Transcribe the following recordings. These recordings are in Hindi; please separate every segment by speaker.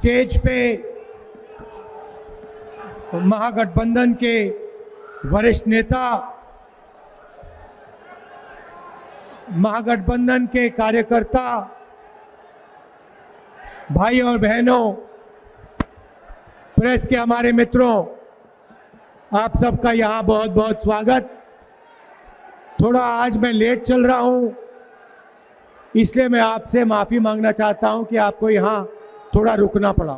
Speaker 1: स्टेज पे महागठबंधन के वरिष्ठ नेता, महागठबंधन के कार्यकर्ता, भाई और बहनों, प्रेस के हमारे मित्रों, आप सबका यहाँ बहुत बहुत स्वागत। थोड़ा आज मैं लेट चल रहा हूँ, इसलिए मैं आपसे माफ़ी मांगना चाहता हूँ कि आपको यहाँ थोड़ा रुकना पड़ा।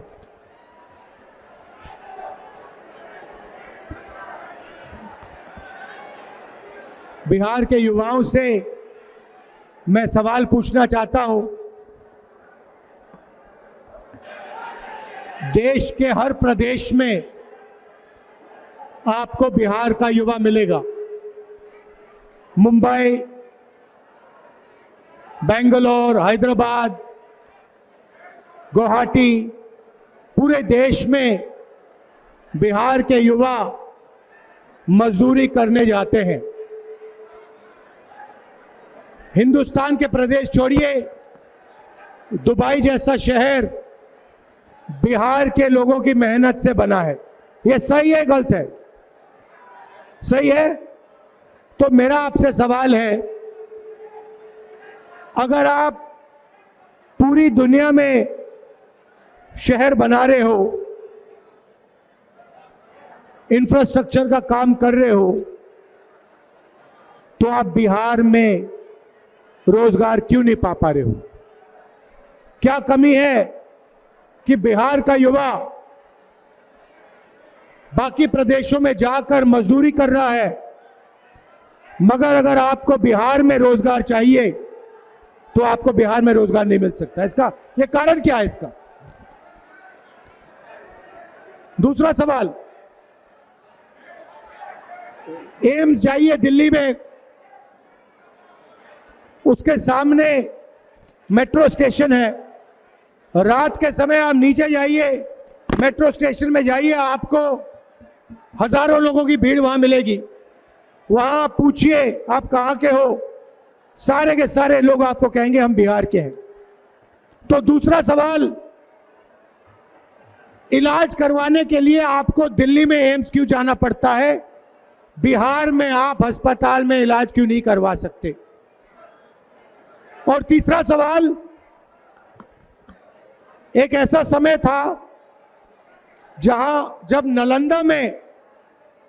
Speaker 1: बिहार के युवाओं से मैं सवाल पूछना चाहता हूँ। देश के हर प्रदेश में आपको बिहार का युवा मिलेगा। मुंबई, बेंगलोर, हैदराबाद, गुवाहाटी, पूरे देश में बिहार के युवा मजदूरी करने जाते हैं। हिंदुस्तान के प्रदेश छोड़िए, दुबई जैसा शहर बिहार के लोगों की मेहनत से बना है। ये सही है, गलत है? सही है। तो मेरा आपसे सवाल है, अगर आप पूरी दुनिया में शहर बना रहे हो, इंफ्रास्ट्रक्चर का काम कर रहे हो, तो आप बिहार में रोजगार क्यों नहीं पा रहे हो? क्या कमी है कि बिहार का युवा बाकी प्रदेशों में जाकर मजदूरी कर रहा है, मगर अगर आपको बिहार में रोजगार चाहिए तो आपको बिहार में रोजगार नहीं मिल सकता? इसका ये कारण क्या है इसका? दूसरा सवाल, एम्स जाइए दिल्ली में, उसके सामने मेट्रो स्टेशन है। रात के समय आप नीचे जाइए, मेट्रो स्टेशन में जाइए, आपको हजारों लोगों की भीड़ वहां मिलेगी। वहां पूछिए आप कहां के हो, सारे के सारे लोग आपको कहेंगे हम बिहार के हैं। तो दूसरा सवाल, इलाज करवाने के लिए आपको दिल्ली में एम्स क्यों जाना पड़ता है? बिहार में आप अस्पताल में इलाज क्यों नहीं करवा सकते? और तीसरा सवाल, एक ऐसा समय था जब नालंदा में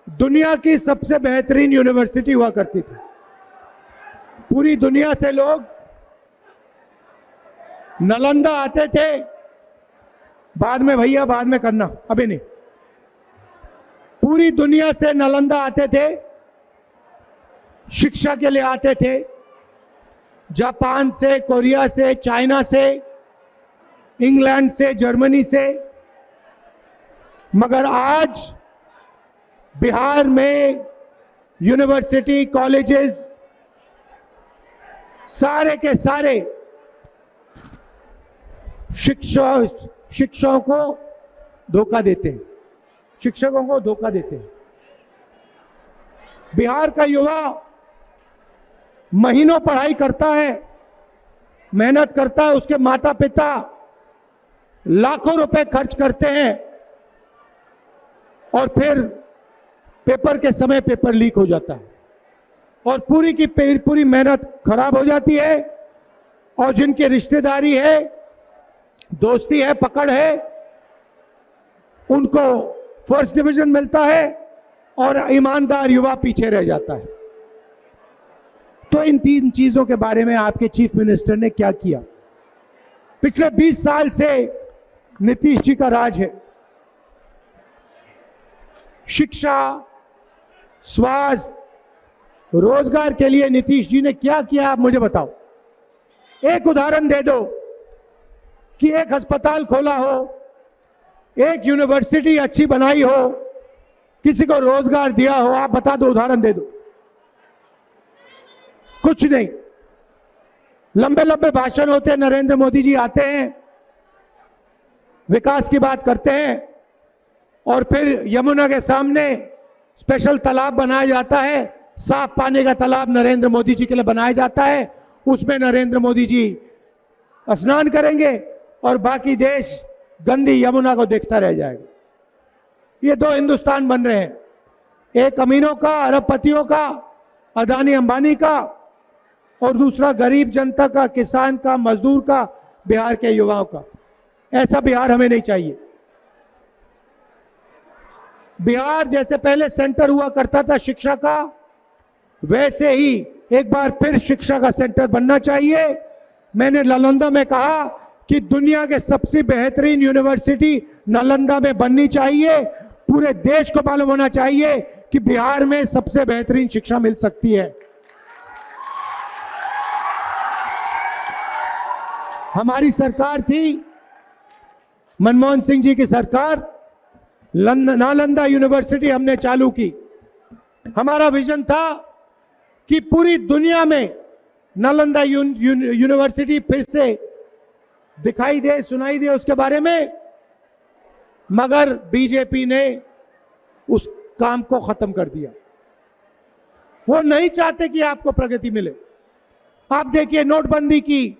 Speaker 1: दुनिया की सबसे बेहतरीन यूनिवर्सिटी हुआ करती थी। पूरी दुनिया से लोग नालंदा आते थे। बाद में भैया, बाद में करना, अभी नहीं। पूरी दुनिया से नालंदा आते थे, शिक्षा के लिए आते थे। जापान से, कोरिया से, चाइना से, इंग्लैंड से, जर्मनी से। मगर आज बिहार में यूनिवर्सिटी, कॉलेजेस सारे के सारे शिक्षकों को धोखा देते हैं, शिक्षकों को धोखा देते हैं। बिहार का युवा महीनों पढ़ाई करता है, मेहनत करता है, उसके माता पिता लाखों रुपए खर्च करते हैं और फिर पेपर के समय पेपर लीक हो जाता है और पूरी की पूरी मेहनत खराब हो जाती है। और जिनकी रिश्तेदारी है, दोस्ती है, पकड़ है, उनको फर्स्ट डिवीजन मिलता है और ईमानदार युवा पीछे रह जाता है। तो इन तीन चीजों के बारे में आपके चीफ मिनिस्टर ने क्या किया? पिछले 20 साल से नीतीश जी का राज है। शिक्षा, स्वास्थ्य, रोजगार के लिए नीतीश जी ने क्या किया, आप मुझे बताओ। एक उदाहरण दे दो कि एक अस्पताल खोला हो, एक यूनिवर्सिटी अच्छी बनाई हो, किसी को रोजगार दिया हो, आप बता दो, उदाहरण दे दो। कुछ नहीं। लंबे लंबे भाषण होते हैं, नरेंद्र मोदी जी आते हैं, विकास की बात करते हैं और फिर यमुना के सामने स्पेशल तालाब बनाया जाता है, साफ पानी का तालाब नरेंद्र मोदी जी के लिए बनाया जाता है। उसमें नरेंद्र मोदी जी स्नान करेंगे और बाकी देश गंदी यमुना को देखता रह जाएगा। ये दो हिंदुस्तान बन रहे हैं, एक अमीरों का, अरबपतियों का, अदानी अंबानी का, और दूसरा गरीब जनता का, किसान का, मजदूर का, बिहार के युवाओं का। ऐसा बिहार हमें नहीं चाहिए। बिहार जैसे पहले सेंटर हुआ करता था शिक्षा का, वैसे ही एक बार फिर शिक्षा का सेंटर बनना चाहिए। मैंने नालंदा में कहा कि दुनिया के सबसे बेहतरीन यूनिवर्सिटी नालंदा में बननी चाहिए। पूरे देश को मालूम होना चाहिए कि बिहार में सबसे बेहतरीन शिक्षा मिल सकती है। हमारी सरकार थी, मनमोहन सिंह जी की सरकार, नालंदा यूनिवर्सिटी हमने चालू की। हमारा विजन था कि पूरी दुनिया में नालंदा यूनिवर्सिटी फिर से दिखाई दे, सुनाई दे उसके बारे में, मगर बीजेपी ने उस काम को खत्म कर दिया। वो नहीं चाहते कि आपको प्रगति मिले। आप देखिए, नोटबंदी की,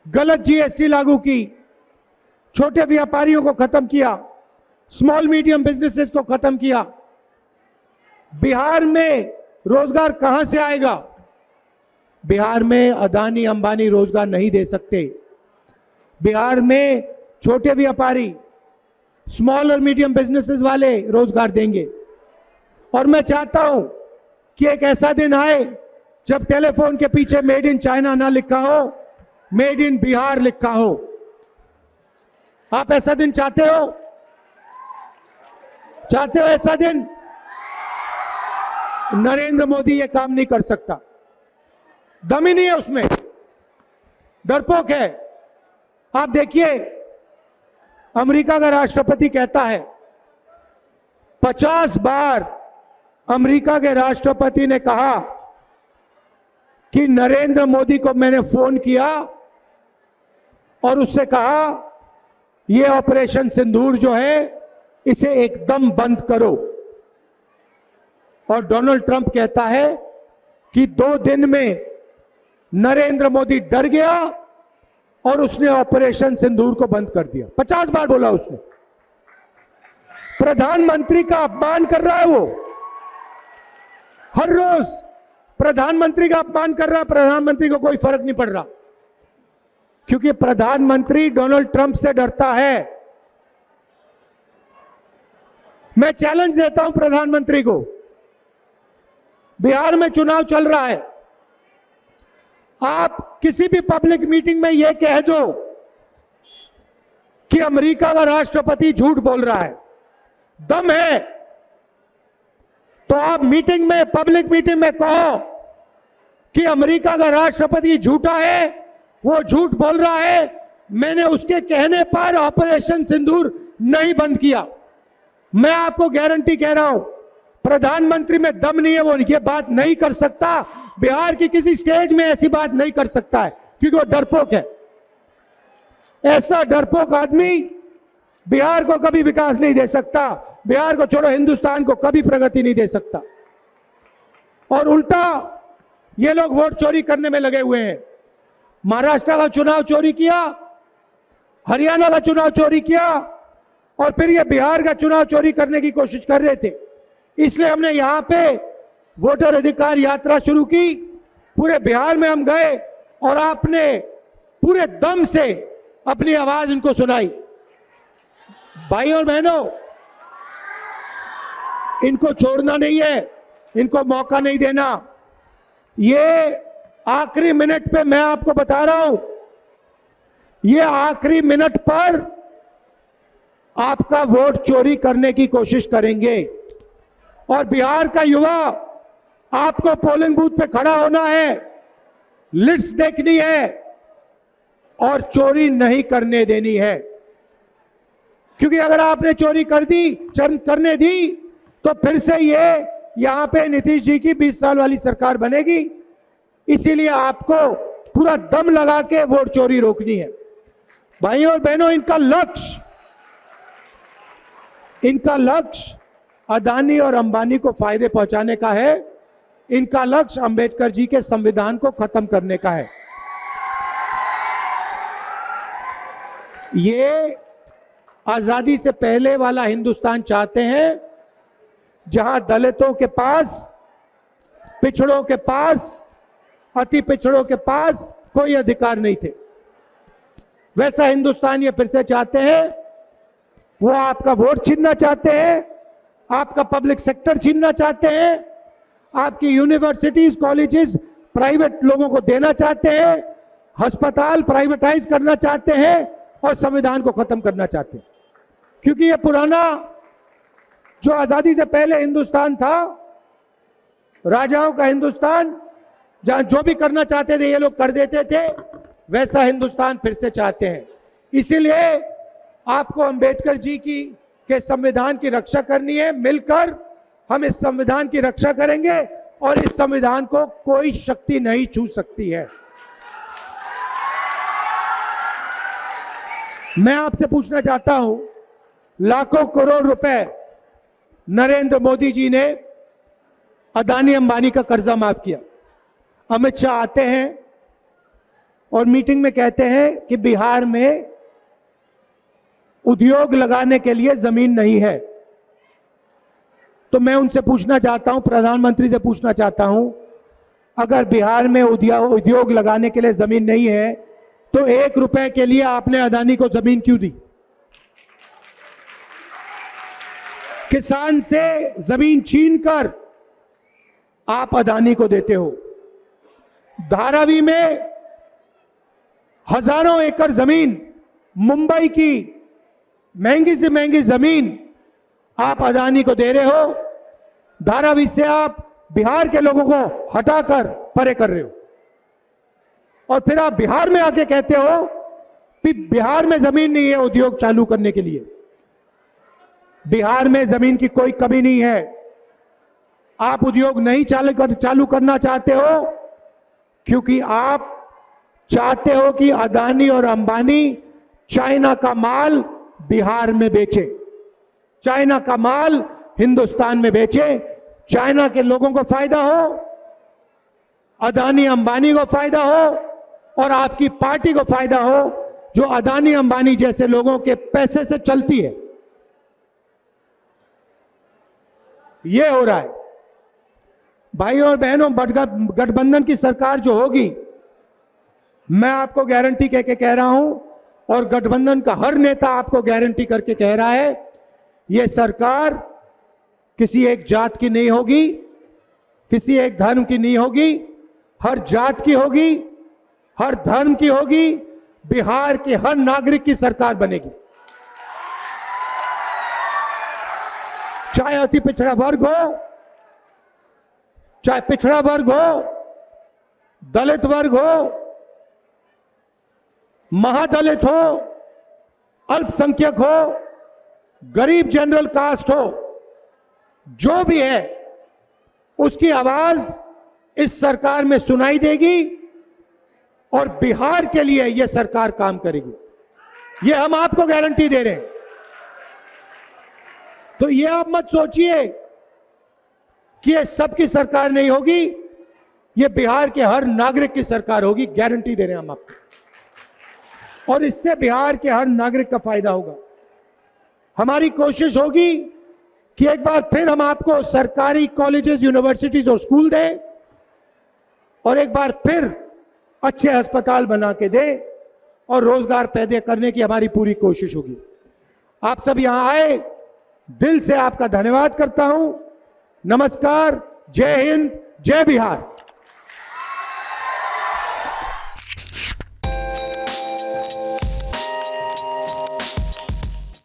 Speaker 1: गलत जीएसटी लागू की, छोटे व्यापारियों को खत्म किया, स्मॉल मीडियम बिजनेसेस को खत्म किया। बिहार में रोजगार कहां से आएगा? बिहार में अदानी अंबानी रोजगार नहीं दे सकते। बिहार में छोटे व्यापारी, स्मॉल और मीडियम बिजनेसेस वाले रोजगार देंगे। और मैं चाहता हूं कि एक ऐसा दिन आए जब टेलीफोन के पीछे मेड इन चाइना ना लिखा हो, मेड इन बिहार लिखा हो। आप ऐसा दिन चाहते हो? चाहते हो ऐसा दिन? नरेंद्र मोदी ये काम नहीं कर सकता, दम ही नहीं है उसमें, डरपोक है। आप देखिए, अमेरिका का राष्ट्रपति कहता है, 50 बार अमेरिका के राष्ट्रपति ने कहा कि नरेंद्र मोदी को मैंने फोन किया और उससे कहा ये ऑपरेशन सिंदूर जो है इसे एकदम बंद करो। और डोनाल्ड ट्रंप कहता है कि 2 दिन में नरेंद्र मोदी डर गया और उसने ऑपरेशन सिंदूर को बंद कर दिया। 50 बार बोला उसने। प्रधानमंत्री का अपमान कर रहा है वो, हर रोज प्रधानमंत्री का अपमान कर रहा है। प्रधानमंत्री को कोई फर्क नहीं पड़ रहा, क्योंकि प्रधानमंत्री डोनाल्ड ट्रंप से डरता है। मैं चैलेंज देता हूं प्रधानमंत्री को, बिहार में चुनाव चल रहा है, आप किसी भी पब्लिक मीटिंग में यह कह दो कि अमेरिका का राष्ट्रपति झूठ बोल रहा है, दम है तो आप मीटिंग में, पब्लिक मीटिंग में कहो कि अमेरिका का राष्ट्रपति झूठा है, वो झूठ बोल रहा है, मैंने उसके कहने पर ऑपरेशन सिंदूर नहीं बंद किया। मैं आपको गारंटी कह रहा हूं, प्रधानमंत्री में दम नहीं है, वो ये बात नहीं कर सकता। बिहार की किसी स्टेज में ऐसी बात नहीं कर सकता है, क्योंकि वो डरपोक है। ऐसा डरपोक आदमी बिहार को कभी विकास नहीं दे सकता, बिहार को छोड़ो हिंदुस्तान को कभी प्रगति नहीं दे सकता। और उल्टा ये लोग वोट चोरी करने में लगे हुए हैं। महाराष्ट्र का चुनाव चोरी किया, हरियाणा का चुनाव चोरी किया, और फिर ये बिहार का चुनाव चोरी करने की कोशिश कर रहे थे। इसलिए हमने यहां पे वोटर अधिकार यात्रा शुरू की, पूरे बिहार में हम गए और आपने पूरे दम से अपनी आवाज इनको सुनाई। भाई और बहनों, इनको छोड़ना नहीं है, इनको मौका नहीं देना। ये आखिरी मिनट पे मैं आपको बता रहा हूं, ये आखिरी मिनट पर आपका वोट चोरी करने की कोशिश करेंगे। और बिहार का युवा, आपको पोलिंग बूथ पे खड़ा होना है, लिस्ट देखनी है और चोरी नहीं करने देनी है। क्योंकि अगर आपने चोरी करने दी तो फिर से ये यहां पे नीतीश जी की 20 साल वाली सरकार बनेगी। इसीलिए आपको पूरा दम लगा के वोट चोरी रोकनी है। भाइयों और बहनों, इनका लक्ष्य अदानी और अंबानी को फायदे पहुंचाने का है। इनका लक्ष्य अंबेडकर जी के संविधान को खत्म करने का है। ये आजादी से पहले वाला हिंदुस्तान चाहते हैं, जहां दलितों के पास, पिछड़ों के पास, अति पिछड़ों के पास कोई अधिकार नहीं थे। वैसा हिंदुस्तान ये फिर से चाहते हैं। वो आपका वोट छीनना चाहते हैं, आपका पब्लिक सेक्टर छीनना चाहते हैं, आपकी यूनिवर्सिटीज, कॉलेजेस प्राइवेट लोगों को देना चाहते हैं, अस्पताल प्राइवेटाइज करना चाहते हैं और संविधान को खत्म करना चाहते हैं। क्योंकि ये पुराना जो आजादी से पहले हिंदुस्तान था, राजाओं का हिंदुस्तान, जहां जो भी करना चाहते थे ये लोग कर देते थे, वैसा हिंदुस्तान फिर से चाहते हैं। इसीलिए आपको अंबेडकर जी के संविधान की रक्षा करनी है। मिलकर हम इस संविधान की रक्षा करेंगे और इस संविधान को कोई शक्ति नहीं छू सकती है। मैं आपसे पूछना चाहता हूं, लाखों करोड़ रुपए नरेंद्र मोदी जी ने अदानी अंबानी का कर्जा माफ किया। अमित शाह आते हैं और मीटिंग में कहते हैं कि बिहार में उद्योग लगाने के लिए जमीन नहीं है। तो मैं उनसे पूछना चाहता हूं, प्रधानमंत्री से पूछना चाहता हूं, अगर बिहार में उद्योग लगाने के लिए जमीन नहीं है तो 1 रुपए के लिए आपने अदानी को जमीन क्यों दी? किसान से जमीन छीनकर आप अदानी को देते हो। धारावी में हजारों एकड़ जमीन, मुंबई की महंगी से महंगी जमीन आप अदानी को दे रहे हो। धारावी से आप बिहार के लोगों को हटाकर परे कर रहे हो और फिर आप बिहार में आके कहते हो कि बिहार में जमीन नहीं है उद्योग चालू करने के लिए। बिहार में जमीन की कोई कमी नहीं है। आप उद्योग नहीं चालू करना चाहते हो क्योंकि आप चाहते हो कि अदानी और अंबानी चाइना का माल बिहार में बेचे, चाइना का माल हिंदुस्तान में बेचे, चाइना के लोगों को फायदा हो, अदानी अंबानी को फायदा हो और आपकी पार्टी को फायदा हो जो अदानी अंबानी जैसे लोगों के पैसे से चलती है। यह हो रहा है। भाइयों और बहनों, गठबंधन की सरकार जो होगी, मैं आपको गारंटी कह रहा हूं और गठबंधन का हर नेता आपको गारंटी करके कह रहा है, यह सरकार किसी एक जात की नहीं होगी, किसी एक धर्म की नहीं होगी, हर जात की होगी, हर धर्म की होगी, बिहार के हर नागरिक की सरकार बनेगी। चाहे अति पिछड़ा वर्ग हो, चाहे पिछड़ा वर्ग हो, दलित वर्ग हो, महादलित हो, अल्पसंख्यक हो, गरीब जनरल कास्ट हो, जो भी है उसकी आवाज इस सरकार में सुनाई देगी और बिहार के लिए यह सरकार काम करेगी। यह हम आपको गारंटी दे रहे हैं। तो यह आप मत सोचिए कि यह सबकी सरकार नहीं होगी, यह बिहार के हर नागरिक की सरकार होगी। गारंटी दे रहे हैं हम आपको और इससे बिहार के हर नागरिक का फायदा होगा। हमारी कोशिश होगी कि एक बार फिर हम आपको सरकारी कॉलेजेस, यूनिवर्सिटीज और स्कूल दें और एक बार फिर अच्छे अस्पताल बना के दें और रोजगार पैदा करने की हमारी पूरी कोशिश होगी। आप सब यहां आए, दिल से आपका धन्यवाद करता हूं। नमस्कार, जय हिंद, जय बिहार।